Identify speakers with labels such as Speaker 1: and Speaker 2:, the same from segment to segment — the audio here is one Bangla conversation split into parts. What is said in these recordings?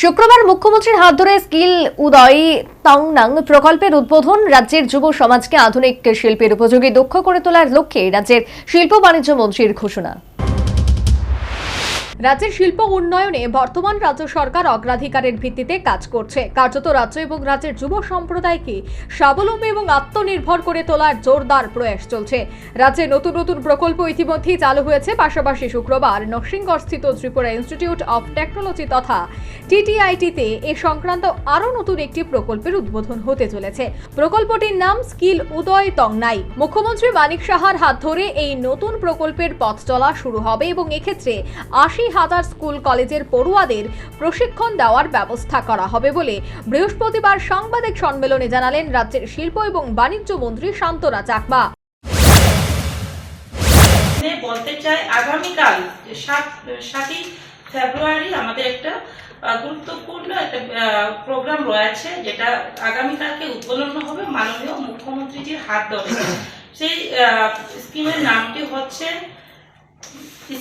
Speaker 1: শুক্রবার মুখ্যমন্ত্রীর হাত ধরে স্কিল উদয় তংনাং প্রকল্পের উদ্বোধন। রাজ্যের যুব সমাজকে আধুনিক শিল্পের উপযোগী দক্ষ করে তোলার লক্ষ্যে রাজ্যের শিল্প বাণিজ্য মন্ত্রীর ঘোষণা। রাজ্যের শিল্প উন্নয়নে বর্তমান রাজ্য সরকার অগ্রাধিকারের ভিত্তিতে কাজ করছে। কার্যত রাজ্য এবং রাজ্যের যুব সম্প্রদায়কে স্বাবলম্বী এবং আত্মনির্ভর করে তোলার জোরদার প্রয়াস চলছে। রাজ্যে নতুন নতুন প্রকল্প ইতিমধ্যেই চালু হয়েছে। পাশাপাশি শুক্রবার নরসিংগড়স্থিত ত্রিপুরা ইনস্টিটিউট অফ টেকনোলজি তথা টিটিআইটিতে এ সংক্রান্ত আরও নতুন একটি প্রকল্পের উদ্বোধন হতে চলেছে। প্রকল্পটির নাম স্কিল উদয় তংনাই। মুখ্যমন্ত্রী মানিক সাহার হাত ধরে এই নতুন প্রকল্পের পথ চলা শুরু হবে এবং এক্ষেত্রে 80,000 স্কুল কলেজের পড়ুয়াদের প্রশিক্ষণ দেওয়ার ব্যবস্থা করা হবে বলে বৃহস্পতিবার সাংবাদিক সম্মেলনে জানালেন রাজ্যের শিল্প এবং বাণিজ্য মন্ত্রী শান্তনা চাকমা।
Speaker 2: বলতে চাই, আগামীকাল 7ই ফেব্রুয়ারি আমাদের একটা গুরুত্বপূর্ণ একটা প্রোগ্রাম রয়েছে, যেটা আগামীকালকে উদ্বোধন হবে মাননীয় মুখ্যমন্ত্রীজির হাত ধরে। সেই স্কিমের নামটি হচ্ছে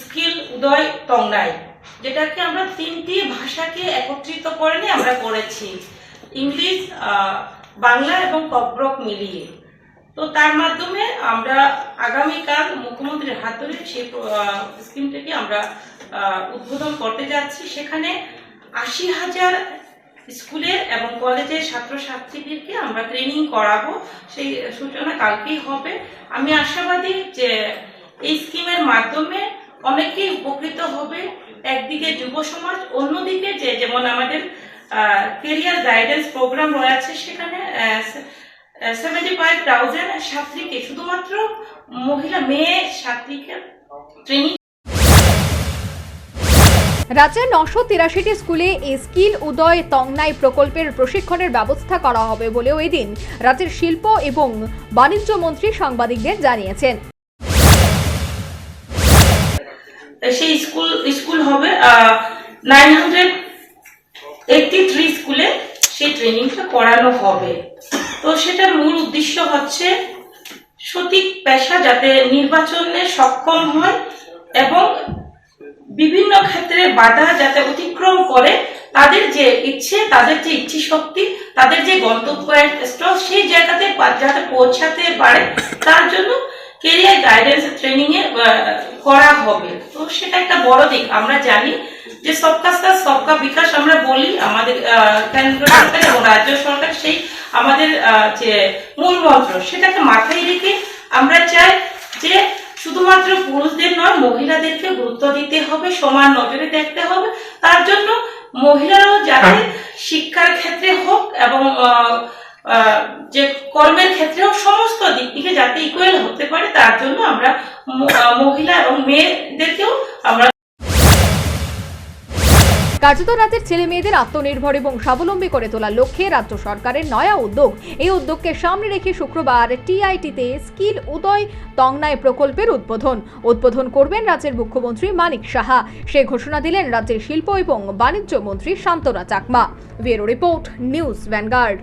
Speaker 2: স্কিল উদয় তংনাই, যেটাকে আমরা 3টি ভাষাকে একত্রিত করে নিয়ে আমরা করেছি, ইংলিশ, বাংলা এবং কব্রক মিলিয়ে। তো তার মাধ্যমে আমরা আগামীকাল মুখ্যমন্ত্রীর হাত ধরে সেই স্কিমটাকে আমরা উদ্বোধন করতে যাচ্ছি। সেখানে 80,000 স্কুলের এবং কলেজের ছাত্রছাত্রীদেরকে আমরা ট্রেনিং করাবো। সেই সূচনা কালকেই হবে। আমি আশাবাদী যে এই স্কিমের মাধ্যমে অনেকেই উপকৃত হবে। একদিকে যুব সমাজ, অন্যদিকে যেমন আমাদের কেরিয়ার গাইডেন্স প্রোগ্রাম রয়েছে, সেখানে 75,000 ছাত্রীকে, শুধুমাত্র মেয়ে ছাত্রীকে ট্রেনিং।
Speaker 1: রাজ্যের 983টি স্কুলে এই স্কিল উদয় তংনাই প্রকল্পের প্রশিক্ষণের ব্যবস্থা করা হবে বলেও এদিন রাজ্যের শিল্প এবং বাণিজ্য মন্ত্রী সাংবাদিকদের জানিয়েছেন।
Speaker 2: সেই স্কুল হবে 983 স্কুলে সেই ট্রেনিংটা করানো হবে। তো সেটার মূল উদ্দেশ্য হচ্ছে সঠিক পেশা যাতে নির্বাচনে সক্ষম হয় এবং বিভিন্ন ক্ষেত্রে বাধা যাতে অতিক্রম করে, তাদের যে ইচ্ছে, তাদের যে ইচ্ছা শক্তি, তাদের যে গন্তব্যস্থল, সেই জায়গাতে যাতে পৌঁছাতে পারে, তার জন্য কেরিয়ার গাইডেন্স ট্রেনিং এ করা হবে। তো সেটা একটা বড় দিক। আমরা জানি যে সবকা সাথ সবকা বিকাশ আমরা বলি, আমাদের কেন্দ্র সরকার এবং রাজ্য সরকার সেই আমাদের যে মূল মন্ত্র, সেটাকে মাথায় রেখে আমরা চাই যে শুধুমাত্র পুরুষদের নয়, মহিলাদেরকে গুরুত্ব দিতে হবে, সমান নজরে দেখতে হবে। তার জন্য মহিলারাও যাতে শিক্ষার ক্ষেত্রে হোক এবং যে কর্মের ক্ষেত্রেও সমস্ত দিক থেকে যাতে ইকুয়াল হতে পারে, তার জন্য আমরা মহিলা এবং মেয়েদেরকেও আমরা।
Speaker 1: কার্যত রাজ্যের ছেলে মেয়েদের আত্মনির্ভর এবং স্বাবলম্বী করে তোলার লক্ষ্যে রাজ্য সরকারের নয়া উদ্যোগ। এই উদ্যোগকে সামনে রেখে শুক্রবার টিআইটিতে স্কিল উদয় তংনাই প্রকল্পের উদ্বোধন করবেন রাজ্যের মুখ্যমন্ত্রী মানিক সাহা। সে ঘোষণা দিলেন রাজ্যের শিল্প এবং বাণিজ্য মন্ত্রী Shantana Chakma. Bureau report, news vanguard.